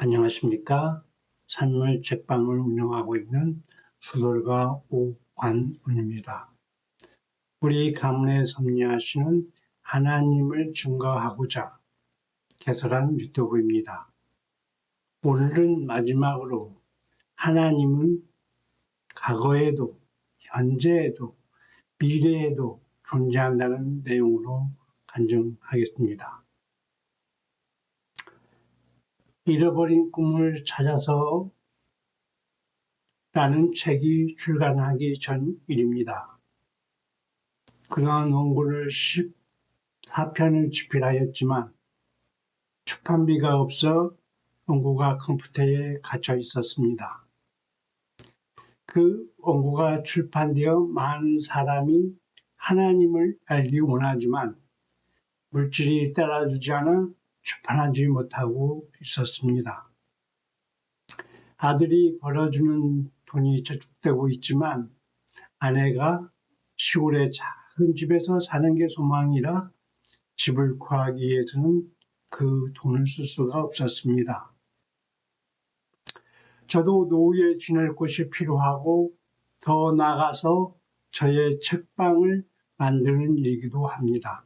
안녕하십니까. 산물 책방을 운영하고 있는 소설가 오관운입니다. 우리 가문에 섭리하시는 하나님을 증거하고자 개설한 유튜브입니다. 오늘은 마지막으로 하나님은 과거에도 현재에도 미래에도 존재한다는 내용으로 간증하겠습니다. 잃어버린 꿈을 찾아서 라는 책이 출간하기 전 일입니다. 그동안 원고를 14편을 집필하였지만 출판비가 없어 원고가 컴퓨터에 갇혀 있었습니다. 그 원고가 출판되어 많은 사람이 하나님을 알기 원하지만 물질이 따라주지 않아 출판하지 못하고 있었습니다. 아들이 벌어주는 돈이 저축되고 있지만 아내가 시골의 작은 집에서 사는 게 소망이라 집을 구하기 위해서는 그 돈을 쓸 수가 없었습니다. 저도 노후에 지낼 곳이 필요하고 더 나아가서 저의 책방을 만드는 일이기도 합니다.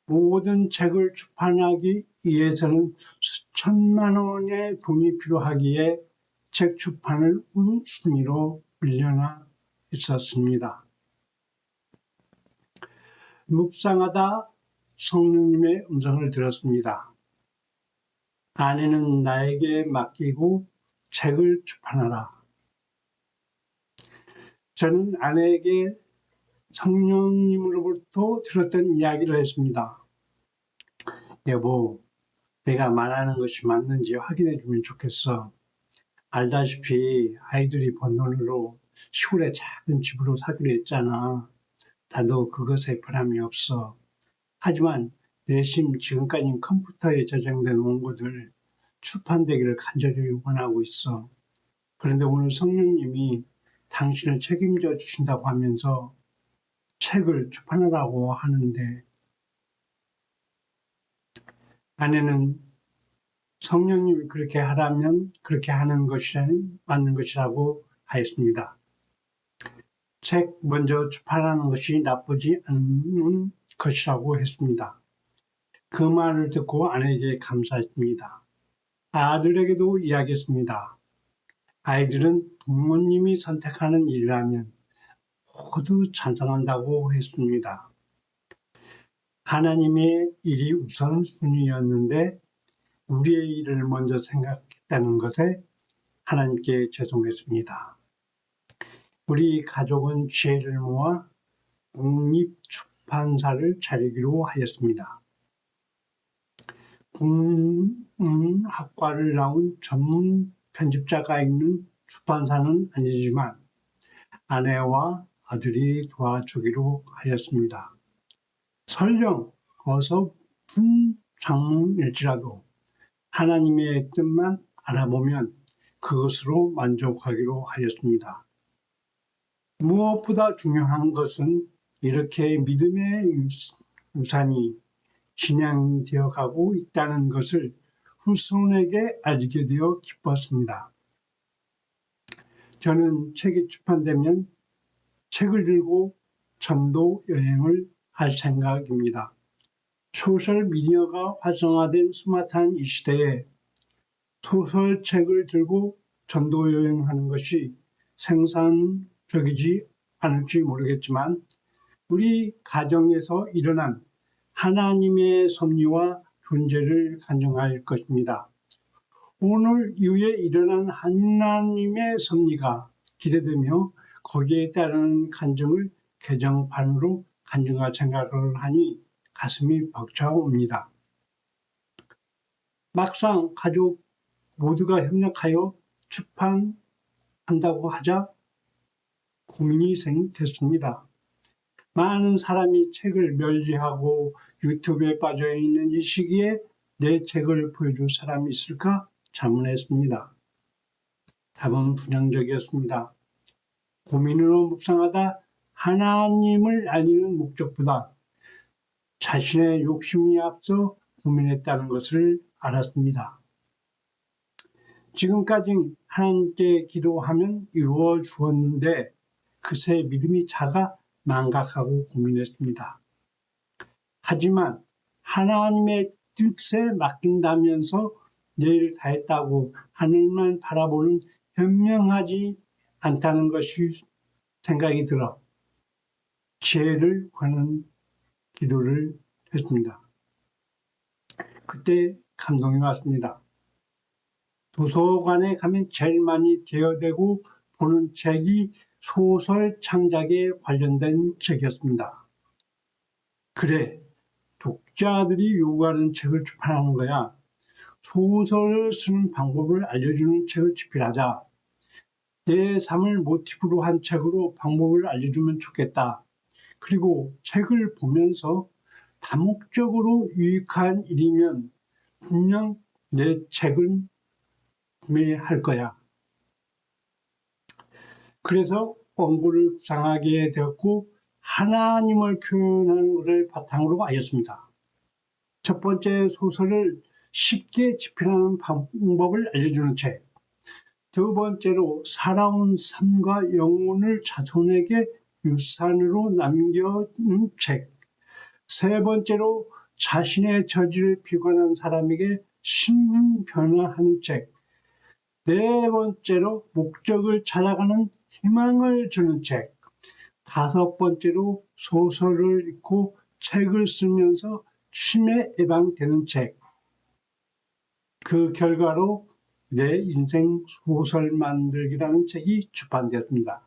모든 책을 출판하기 위해서는 수천만 원의 돈이 필요하기에 책 출판을 우선순위로 밀려나 있었습니다. 묵상하다 성령님의 음성을 들었습니다. 아내는 나에게 맡기고 책을 출판하라. 저는 아내에게 성령님으로부터 들었던 이야기를 했습니다. 여보, 내가 말하는 것이 맞는지 확인해 주면 좋겠어. 알다시피 아이들이 번 돈으로 시골에 작은 집으로 사기로 했잖아. 나도 그것에 변함이 없어. 하지만 내심 지금까지 컴퓨터에 저장된 원고들 출판되기를 간절히 원하고 있어. 그런데 오늘 성령님이 당신을 책임져 주신다고 하면서 책을 출판하라고 하는데 아내는 성령님이 그렇게 하라면 그렇게 하는 것이 맞는 것이라고 하였습니다. 책 먼저 출판하는 것이 나쁘지 않은 것이라고 했습니다. 그 말을 듣고 아내에게 감사했습니다. 아들에게도 이야기했습니다. 아이들은 부모님이 선택하는 일이라면 모두 찬성한다고 했습니다. 하나님의 일이 우선순위였는데 우리의 일을 먼저 생각했다는 것에 하나님께 죄송했습니다. 우리 가족은 지혜를 모아 국립출판사를 차리기로 하였습니다. 국문학과를 나온 전문 편집자가 있는 출판사는 아니지만 아내와 아들이 도와주기로 하였습니다. 설령 어설픈 장문일지라도 하나님의 뜻만 알아보면 그것으로 만족하기로 하였습니다. 무엇보다 중요한 것은 이렇게 믿음의 유산이 진행되어 가고 있다는 것을 후손에게 알게 되어 기뻤습니다. 저는 책이 출판되면 책을 들고 전도 여행을 할 생각입니다. 소셜 미디어가 활성화된 스마트한 이 시대에 소설책을 들고 전도 여행하는 것이 생산적이지 않을지 모르겠지만 우리 가정에서 일어난 하나님의 섭리와 존재를 간증할 것입니다. 오늘 이후에 일어난 하나님의 섭리가 기대되며 거기에 따르는 간증을 개정판으로 간증할 생각을 하니 가슴이 벅차옵니다. 막상 가족 모두가 협력하여 출판한다고 하자 고민이 됐습니다. 많은 사람이 책을 멸리하고 유튜브에 빠져있는 이 시기에 내 책을 보여줄 사람이 있을까 자문했습니다. 답은 부정적이었습니다. 고민으로 묵상하다 하나님을 알리는 목적보다 자신의 욕심이 앞서 고민했다는 것을 알았습니다. 지금까지 하나님께 기도하면 이루어 주었는데 그새 믿음이 작아 망각하고 고민했습니다. 하지만 하나님의 뜻에 맡긴다면서 내일 다했다고 하늘만 바라보는 현명하지 않다는 것이 생각이 들어 지혜를 구하는 기도를 했습니다. 그때 감동이 왔습니다. 도서관에 가면 제일 많이 대여되고 보는 책이 소설 창작에 관련된 책이었습니다. 그래, 독자들이 요구하는 책을 출판하는 거야. 소설을 쓰는 방법을 알려주는 책을 집필하자. 내 삶을 모티브로 한 책으로 방법을 알려주면 좋겠다. 그리고 책을 보면서 다목적으로 유익한 일이면 분명 내 책은 구매할 거야. 그래서 원고를 구상하게 되었고 하나님을 표현하는 것을 바탕으로 하였습니다. 첫 번째 소설을 쉽게 집필하는 방법을 알려주는 책. 두 번째로 살아온 삶과 영혼을 자손에게 유산으로 남겨놓은 책. 세 번째로 자신의 처지를 비관한 사람에게 신분 변화하는 책. 네 번째로 목적을 찾아가는 희망을 주는 책. 다섯 번째로 소설을 읽고 책을 쓰면서 치매 예방되는 책. 그 결과로 내 인생 소설 만들기라는 책이 출판되었습니다.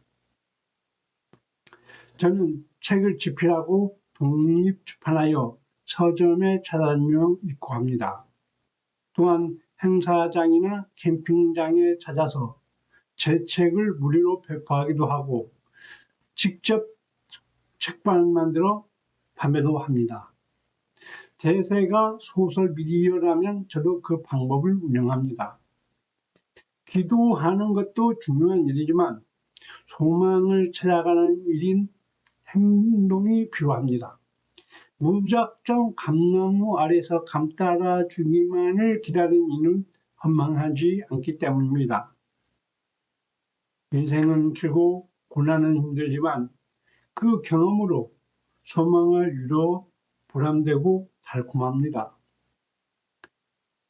저는 책을 집필하고 독립출판하여 서점에 찾아다니며 읽고 합니다. 또한 행사장이나 캠핑장에 찾아서 제 책을 무료로 배포하기도 하고 직접 책방 만들어 판매도 합니다. 대세가 소설 미디어라면 저도 그 방법을 운영합니다. 기도하는 것도 중요한 일이지만 소망을 찾아가는 일인 행동이 필요합니다. 무작정 감나무 아래서 감 따라 주기만을 기다리는 이는 헌망하지 않기 때문입니다. 인생은 길고 고난은 힘들지만 그 경험으로 소망을 이루어 보람되고 달콤합니다.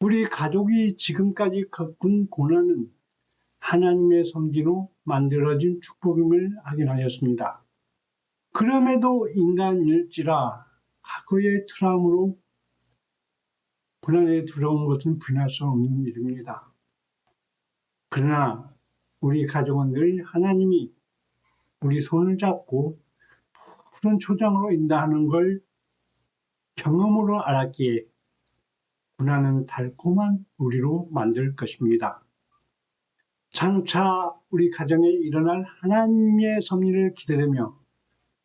우리 가족이 지금까지 겪은 고난은 하나님의 섭리로 만들어진 축복임을 확인하였습니다. 그럼에도 인간일지라 과거의 트라우마로 고난에 들어온 것은 부인할 수 없는 일입니다. 그러나 우리 가족은 늘 하나님이 우리 손을 잡고 푸른 초장으로 인도하는 걸 경험으로 알았기에 고난은 달콤한 우리로 만들 것입니다. 장차 우리 가정에 일어날 하나님의 섭리를 기다리며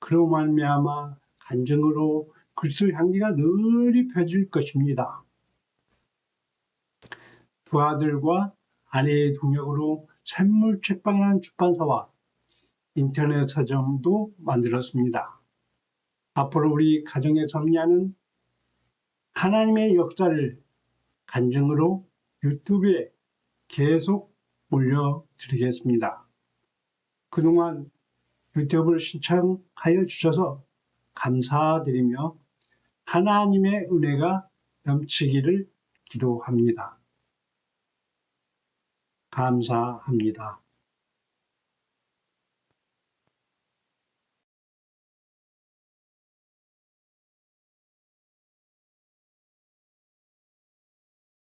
그로 말미암아 간증으로 그리스도 향기가 널리 펴질 것입니다. 두 아들과 아내의 동역으로 샘물 책방이라는 출판사와 인터넷 서점도 만들었습니다. 앞으로 우리 가정에 섭리하는 하나님의 역사를 간증으로 유튜브에 계속 올려드리겠습니다. 그동안 유튜브를 신청하여 주셔서 감사드리며 하나님의 은혜가 넘치기를 기도합니다. 감사합니다.